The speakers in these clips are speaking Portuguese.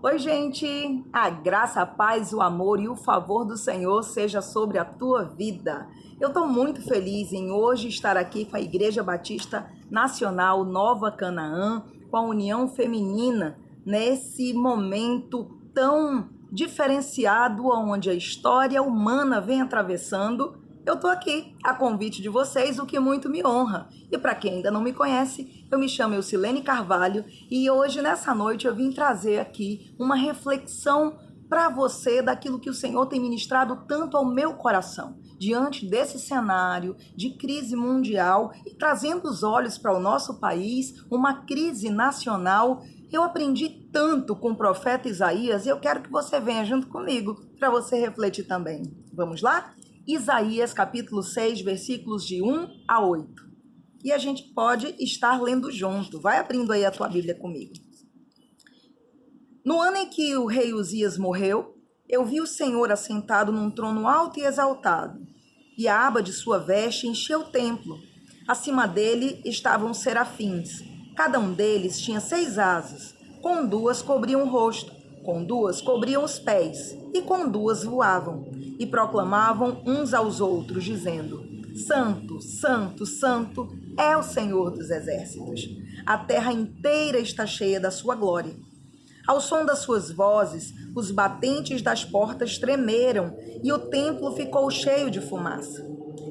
Oi, gente! A graça, a paz, o amor e o favor do Senhor seja sobre a tua vida. Eu estou muito feliz em hoje estar aqui com a Igreja Batista Nacional Nova Canaã, com a União Feminina, nesse momento tão diferenciado onde a história humana vem atravessando. Eu estou aqui a convite de vocês, o que muito me honra. E para quem ainda não me conhece, eu me chamo Eucilene Carvalho e hoje, nessa noite, eu vim trazer aqui uma reflexão para você daquilo que o Senhor tem ministrado tanto ao meu coração. Diante desse cenário de crise mundial e trazendo os olhos para o nosso país, uma crise nacional, eu aprendi tanto com o profeta Isaías e eu quero que você venha junto comigo para você refletir também. Vamos lá? Isaías capítulo 6, versículos de 1 a 8. E a gente pode estar lendo junto. Vai abrindo aí a tua Bíblia comigo. No ano em que o rei Uzias morreu, eu vi o Senhor assentado num trono alto e exaltado, e a aba de sua veste encheu o templo. Acima dele estavam serafins. Cada um deles tinha 6 asas. Com 2 cobriam o rosto, com 2 cobriam os pés, e com 2 voavam, e proclamavam uns aos outros, dizendo: Santo, Santo, Santo é o Senhor dos exércitos. A terra inteira está cheia da sua glória. Ao som das suas vozes, os batentes das portas tremeram e o templo ficou cheio de fumaça.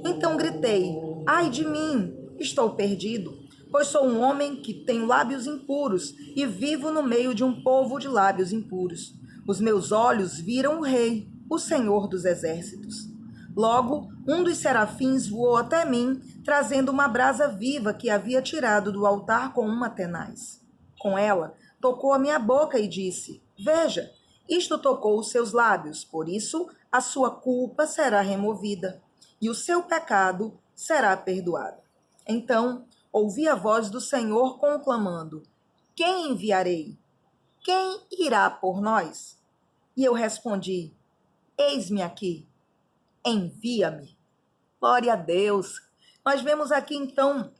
Então gritei: Ai de mim, estou perdido, pois sou um homem que tem lábios impuros e vivo no meio de um povo de lábios impuros. Os meus olhos viram o Rei, o Senhor dos exércitos. Logo, um dos serafins voou até mim, trazendo uma brasa viva que havia tirado do altar com uma tenaz. Com ela, tocou a minha boca e disse: Veja, isto tocou os seus lábios, por isso a sua culpa será removida e o seu pecado será perdoado. Então ouvi a voz do Senhor conclamando: Quem enviarei? Quem irá por nós? E eu respondi: Eis-me aqui, envia-me. Glória a Deus. Nós vemos aqui então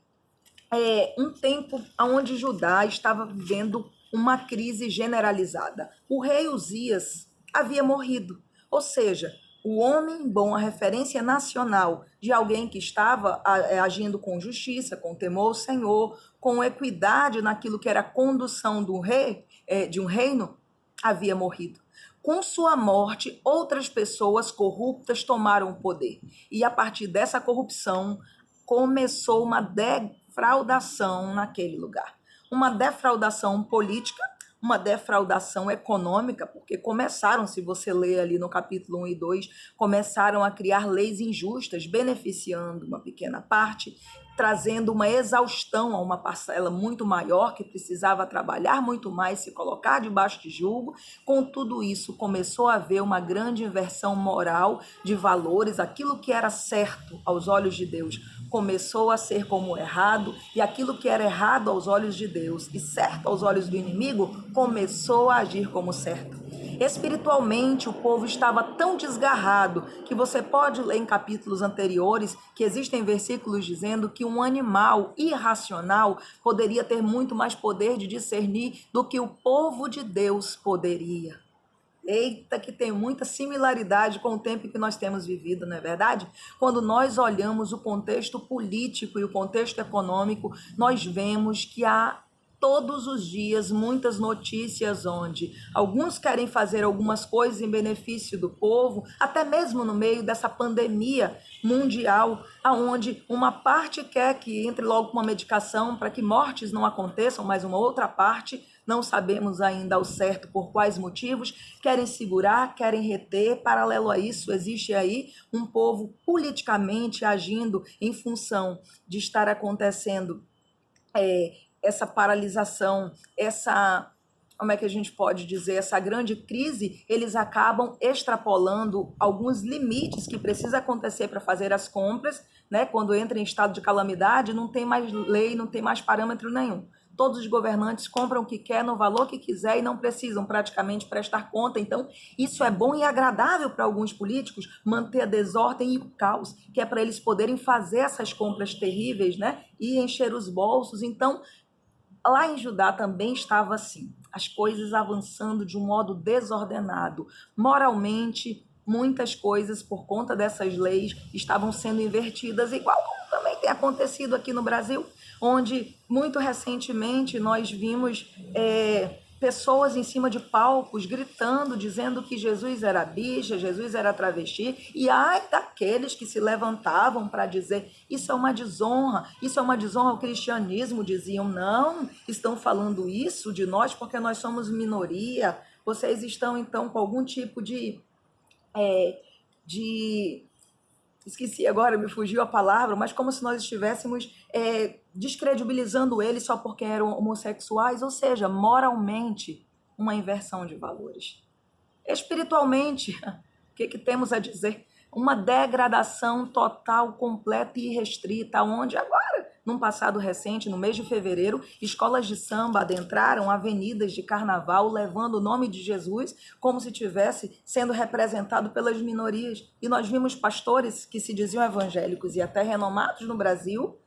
um tempo onde Judá estava vivendo uma crise generalizada. O rei Uzias havia morrido, ou seja, o homem bom, a referência nacional de alguém que estava agindo com justiça, com temor ao Senhor, com equidade naquilo que era a condução do rei, de um reino, havia morrido. Com sua morte, outras pessoas corruptas tomaram o poder. E a partir dessa corrupção, começou uma defraudação naquele lugar. Uma defraudação política, uma defraudação econômica, porque começaram, se você ler ali no capítulo 1 e 2, começaram a criar leis injustas, beneficiando uma pequena parte, trazendo uma exaustão a uma parcela muito maior, que precisava trabalhar muito mais, se colocar debaixo de julgo. Com tudo isso, começou a haver uma grande inversão moral de valores, aquilo que era certo aos olhos de Deus começou a ser como errado, e aquilo que era errado aos olhos de Deus e certo aos olhos do inimigo, começou a agir como certo. Espiritualmente, o povo estava tão desgarrado que você pode ler em capítulos anteriores que existem versículos dizendo que um animal irracional poderia ter muito mais poder de discernir do que o povo de Deus poderia. Eita, que tem muita similaridade com o tempo que nós temos vivido, não é verdade? Quando nós olhamos o contexto político e o contexto econômico, nós vemos que há todos os dias muitas notícias onde alguns querem fazer algumas coisas em benefício do povo, até mesmo no meio dessa pandemia mundial, aonde uma parte quer que entre logo com uma medicação para que mortes não aconteçam, mas uma outra parte, não sabemos ainda ao certo por quais motivos, querem segurar, querem reter. Paralelo a isso, existe aí um povo politicamente agindo em função de estar acontecendo essa paralisação, como é que a gente pode dizer, essa grande crise. Eles acabam extrapolando alguns limites que precisa acontecer para fazer as compras, né? Quando entra em estado de calamidade, não tem mais lei, não tem mais parâmetro nenhum. Todos os governantes compram o que quer, no valor que quiser, e não precisam praticamente prestar conta. Então, isso é bom e agradável para alguns políticos, manter a desordem e o caos, que é para eles poderem fazer essas compras terríveis, né? E encher os bolsos. Então, lá em Judá também estava assim. as coisas avançando de um modo desordenado. Moralmente, muitas coisas, por conta dessas leis, estavam sendo invertidas, igual como também tem acontecido aqui no Brasil, onde muito recentemente nós vimos pessoas em cima de palcos gritando, dizendo que Jesus era bicha, Jesus era travesti, e ai daqueles que se levantavam para dizer isso é uma desonra ao cristianismo, diziam, não, estão falando isso de nós porque nós somos minoria, vocês estão então com algum tipo de esqueci agora, me fugiu a palavra, mas como se nós estivéssemos descredibilizando eles só porque eram homossexuais, ou seja, moralmente, uma inversão de valores. Espiritualmente, o que temos a dizer? Uma degradação total, completa e irrestrita, onde agora, num passado recente, no mês de fevereiro, escolas de samba adentraram avenidas de carnaval levando o nome de Jesus como se estivesse sendo representado pelas minorias. E nós vimos pastores que se diziam evangélicos e até renomados no Brasil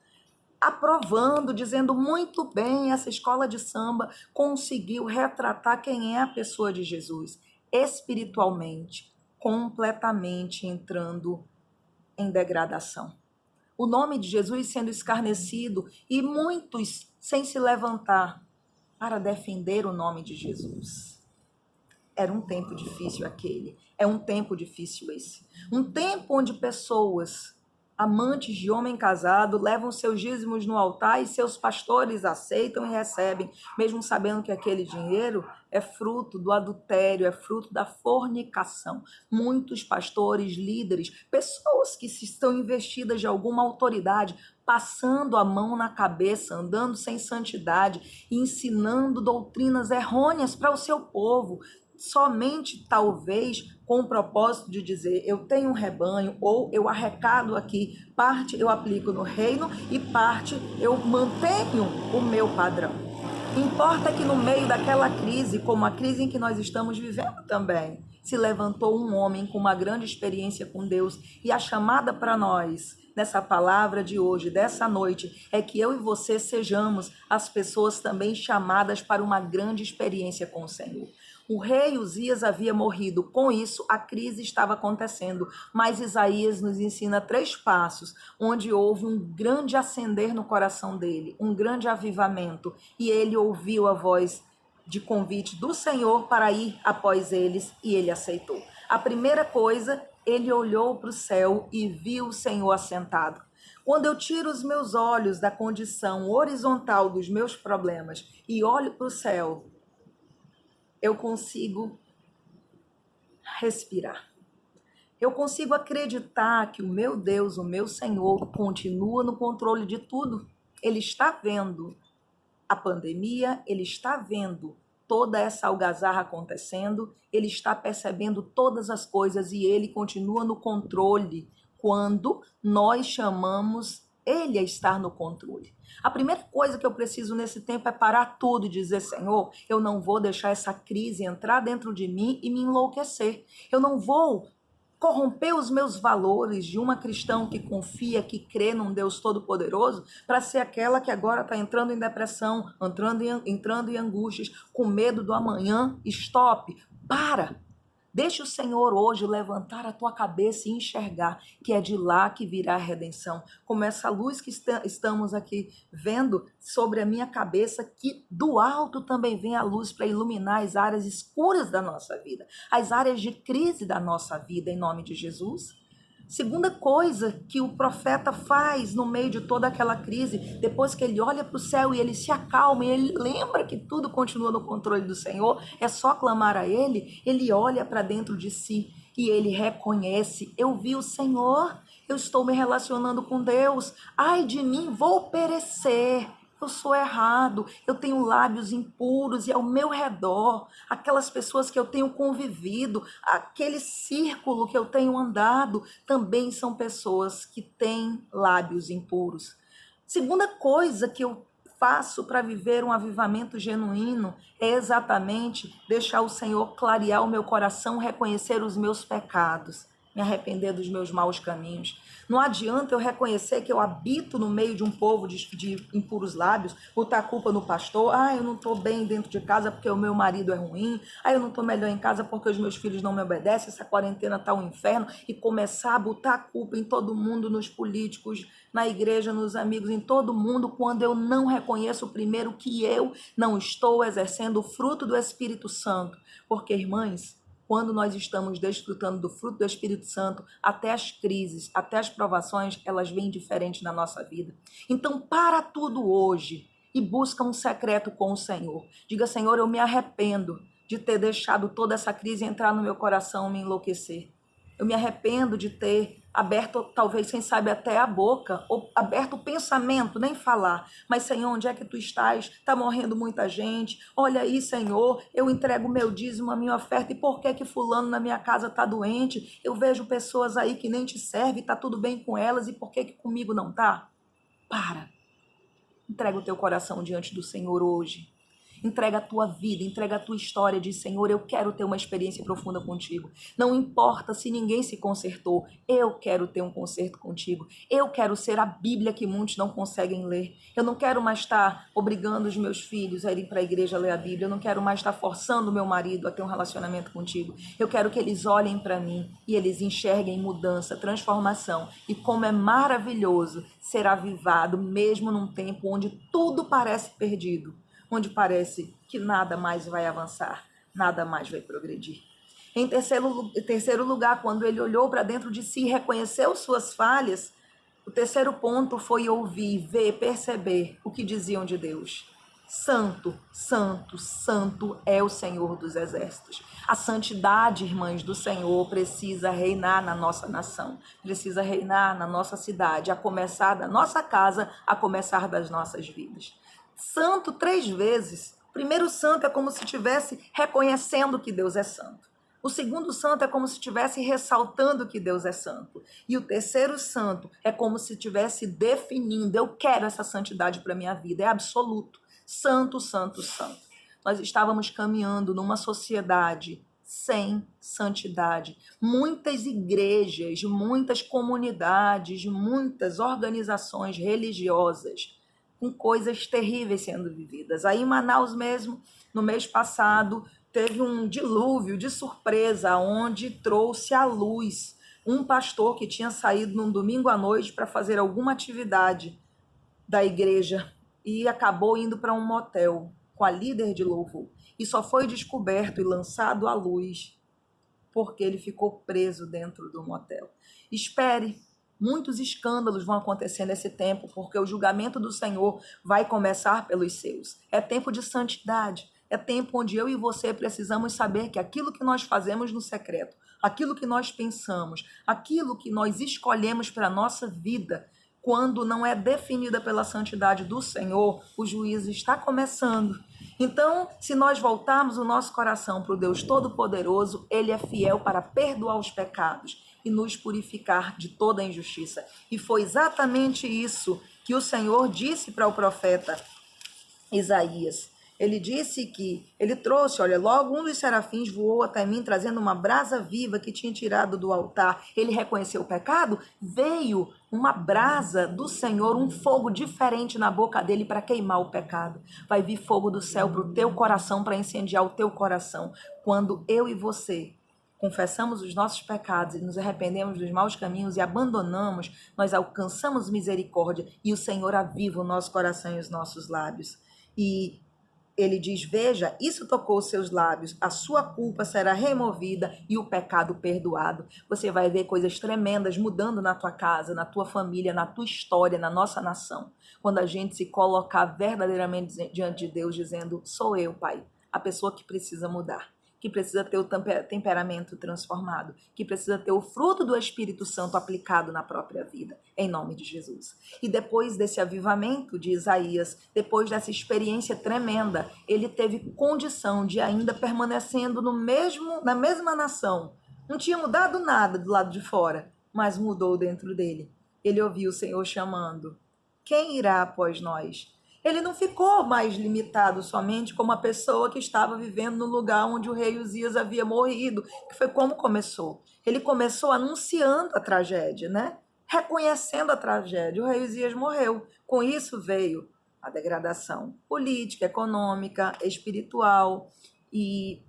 aprovando, dizendo muito bem, essa escola de samba conseguiu retratar quem é a pessoa de Jesus, espiritualmente, completamente entrando em degradação. O nome de Jesus sendo escarnecido e muitos sem se levantar para defender o nome de Jesus. Era um tempo difícil aquele, é um tempo difícil esse. Um tempo onde pessoas, amantes de homem casado, levam seus dízimos no altar e seus pastores aceitam e recebem, mesmo sabendo que aquele dinheiro é fruto do adultério, é fruto da fornicação. Muitos pastores, líderes, pessoas que se estão investidas de alguma autoridade, passando a mão na cabeça, andando sem santidade, ensinando doutrinas errôneas para o seu povo, somente talvez com o propósito de dizer eu tenho um rebanho ou eu arrecado aqui, parte eu aplico no reino e parte eu mantenho o meu padrão. Importa que no meio daquela crise, como a crise em que nós estamos vivendo também, se levantou um homem com uma grande experiência com Deus e a chamada para nós nessa palavra de hoje, dessa noite, é que eu e você sejamos as pessoas também chamadas para uma grande experiência com o Senhor. O rei Uzias havia morrido, com isso a crise estava acontecendo, mas Isaías nos ensina 3 passos, onde houve um grande acender no coração dele, um grande avivamento, e ele ouviu a voz de convite do Senhor para ir após eles, e ele aceitou. A primeira coisa, ele olhou para o céu e viu o Senhor assentado. Quando eu tiro os meus olhos da condição horizontal dos meus problemas e olho para o céu, eu consigo respirar. Eu consigo acreditar que o meu Deus, o meu Senhor, continua no controle de tudo. Ele está vendo a pandemia, ele está vendo toda essa algazarra acontecendo, ele está percebendo todas as coisas e ele continua no controle quando nós chamamos ele a estar no controle. A primeira coisa que eu preciso nesse tempo é parar tudo e dizer, Senhor, eu não vou deixar essa crise entrar dentro de mim e me enlouquecer. Eu não vou corromper os meus valores de uma cristã que confia, que crê num Deus Todo-Poderoso, para ser aquela que agora está entrando em depressão, entrando em angústias, com medo do amanhã. Stop, para! Deixa o Senhor hoje levantar a tua cabeça e enxergar que é de lá que virá a redenção. Como essa luz que estamos aqui vendo sobre a minha cabeça, que do alto também vem a luz para iluminar as áreas escuras da nossa vida, as áreas de crise da nossa vida, em nome de Jesus. Segunda coisa que o profeta faz no meio de toda aquela crise, depois que ele olha para o céu e ele se acalma, e ele lembra que tudo continua no controle do Senhor, é só clamar a ele olha para dentro de si e ele reconhece, eu vi o Senhor, eu estou me relacionando com Deus, ai de mim, vou perecer. Eu sou errado, eu tenho lábios impuros e ao meu redor, aquelas pessoas que eu tenho convivido, aquele círculo que eu tenho andado, também são pessoas que têm lábios impuros. Segunda coisa que eu faço para viver um avivamento genuíno é exatamente deixar o Senhor clarear o meu coração, reconhecer os meus pecados. me arrepender dos meus maus caminhos. Não adianta eu reconhecer que eu habito no meio de um povo de impuros lábios, botar a culpa no pastor. Eu não estou bem dentro de casa porque o meu marido é ruim. Eu não estou melhor em casa porque os meus filhos não me obedecem. Essa quarentena está um inferno. E começar a botar a culpa em todo mundo, nos políticos, na igreja, nos amigos, em todo mundo, quando eu não reconheço primeiro que eu não estou exercendo o fruto do Espírito Santo. Porque, irmãs, quando nós estamos desfrutando do fruto do Espírito Santo, até as crises, até as provações, elas vêm diferentes na nossa vida. Então, para tudo hoje e busca um secreto com o Senhor. Diga, Senhor, eu me arrependo de ter deixado toda essa crise entrar no meu coração, me enlouquecer. Eu me arrependo de ter aberto, talvez, quem sabe, até a boca, ou aberto o pensamento, nem falar. Mas, Senhor, onde é que tu estás? Está morrendo muita gente. Olha aí, Senhor, eu entrego o meu dízimo, a minha oferta, e por que que fulano na minha casa está doente? Eu vejo pessoas aí que nem te servem, está tudo bem com elas, e por que que comigo não está? Para. Entrega o teu coração diante do Senhor hoje. Entrega a tua vida, entrega a tua história. Diz, Senhor, eu quero ter uma experiência profunda contigo. Não importa se ninguém se consertou, eu quero ter um conserto contigo. Eu quero ser a Bíblia que muitos não conseguem ler. Eu não quero mais estar obrigando os meus filhos a irem para a igreja a ler a Bíblia. Eu não quero mais estar forçando o meu marido a ter um relacionamento contigo. Eu quero que eles olhem para mim e eles enxerguem mudança, transformação. E como é maravilhoso ser avivado, mesmo num tempo onde tudo parece perdido, onde parece que nada mais vai avançar, nada mais vai progredir. Em terceiro lugar, quando ele olhou para dentro de si e reconheceu suas falhas, o terceiro ponto foi ouvir, ver, perceber o que diziam de Deus. Santo, santo, santo é o Senhor dos exércitos. A santidade, irmãs, do Senhor precisa reinar na nossa nação, precisa reinar na nossa cidade, a começar da nossa casa, a começar das nossas vidas. Santo 3 vezes. O primeiro santo é como se estivesse reconhecendo que Deus é santo. O segundo santo é como se estivesse ressaltando que Deus é santo. E o terceiro santo é como se estivesse definindo, eu quero essa santidade para a minha vida. É absoluto. Santo, santo, santo. Nós estávamos caminhando numa sociedade sem santidade. Muitas igrejas, muitas comunidades, muitas organizações religiosas com coisas terríveis sendo vividas. Aí em Manaus mesmo, no mês passado, teve um dilúvio de surpresa, onde trouxe à luz um pastor que tinha saído num domingo à noite para fazer alguma atividade da igreja e acabou indo para um motel com a líder de louvor. E só foi descoberto e lançado à luz porque ele ficou preso dentro do motel. Espere. Muitos escândalos vão acontecer nesse tempo, porque o julgamento do Senhor vai começar pelos seus. É tempo de santidade. É tempo onde eu e você precisamos saber que aquilo que nós fazemos no secreto, aquilo que nós pensamos, aquilo que nós escolhemos para a nossa vida, quando não é definida pela santidade do Senhor, o juízo está começando. Então, se nós voltarmos o nosso coração para o Deus Todo-Poderoso, Ele é fiel para perdoar os pecados e nos purificar de toda a injustiça. E foi exatamente isso que o Senhor disse para o profeta Isaías. Ele disse que ele trouxe, olha, logo um dos serafins voou até mim, trazendo uma brasa viva que tinha tirado do altar. Ele reconheceu o pecado, veio uma brasa do Senhor, um fogo diferente na boca dele para queimar o pecado. Vai vir fogo do céu para o teu coração, para incendiar o teu coração. Quando eu e você confessamos os nossos pecados e nos arrependemos dos maus caminhos e abandonamos, nós alcançamos misericórdia e o Senhor aviva o nosso coração e os nossos lábios. E ele diz, veja, isso tocou os seus lábios, a sua culpa será removida e o pecado perdoado. Você vai ver coisas tremendas mudando na tua casa, na tua família, na tua história, na nossa nação. Quando a gente se colocar verdadeiramente diante de Deus, dizendo, sou eu, Pai, a pessoa que precisa mudar, que precisa ter o temperamento transformado, que precisa ter o fruto do Espírito Santo aplicado na própria vida, em nome de Jesus. E depois desse avivamento de Isaías, depois dessa experiência tremenda, ele teve condição de ainda permanecendo na mesma nação. Não tinha mudado nada do lado de fora, mas mudou dentro dele. Ele ouviu o Senhor chamando, quem irá após nós? Ele não ficou mais limitado somente como a pessoa que estava vivendo no lugar onde o rei Uzias havia morrido, que foi como começou. Ele começou anunciando a tragédia, né? Reconhecendo a tragédia. O rei Uzias morreu. Com isso veio a degradação política, econômica, espiritual e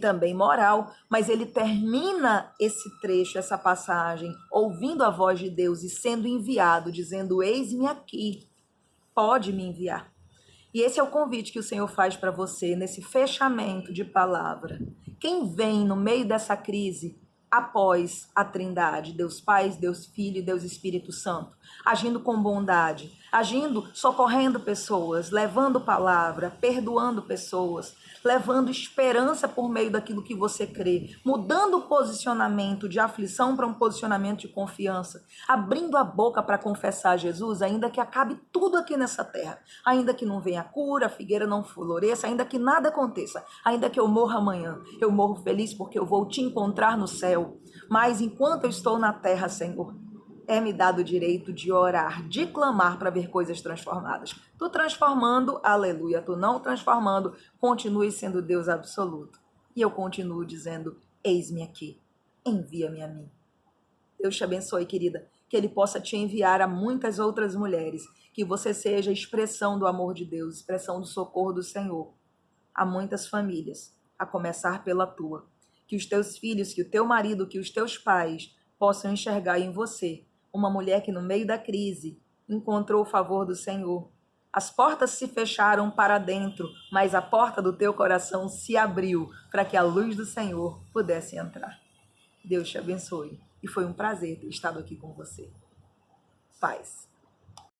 também moral, mas ele termina esse trecho, essa passagem, ouvindo a voz de Deus e sendo enviado, dizendo: Eis-me aqui, pode me enviar. E esse é o convite que o Senhor faz para você nesse fechamento de palavra. Quem vem no meio dessa crise após a Trindade, Deus Pai, Deus Filho e Deus Espírito Santo, agindo com bondade, agindo, socorrendo pessoas, levando palavra, perdoando pessoas, levando esperança por meio daquilo que você crê, mudando o posicionamento de aflição para um posicionamento de confiança, abrindo a boca para confessar Jesus, ainda que acabe tudo aqui nessa terra, ainda que não venha cura, a figueira não floresça, ainda que nada aconteça, ainda que eu morra amanhã, eu morro feliz porque eu vou te encontrar no céu. Mas enquanto eu estou na terra, Senhor, é-me dado o direito de orar, de clamar para ver coisas transformadas. Tu transformando, aleluia. Tu não transformando, continue sendo Deus absoluto. E eu continuo dizendo: eis-me aqui, envia-me a mim. Deus te abençoe, querida, que Ele possa te enviar a muitas outras mulheres, que você seja expressão do amor de Deus, expressão do socorro do Senhor a muitas famílias, a começar pela tua. Que os teus filhos, que o teu marido, que os teus pais possam enxergar em você uma mulher que no meio da crise encontrou o favor do Senhor. As portas se fecharam para dentro, mas a porta do teu coração se abriu para que a luz do Senhor pudesse entrar. Deus te abençoe. E foi um prazer ter estado aqui com você. Paz.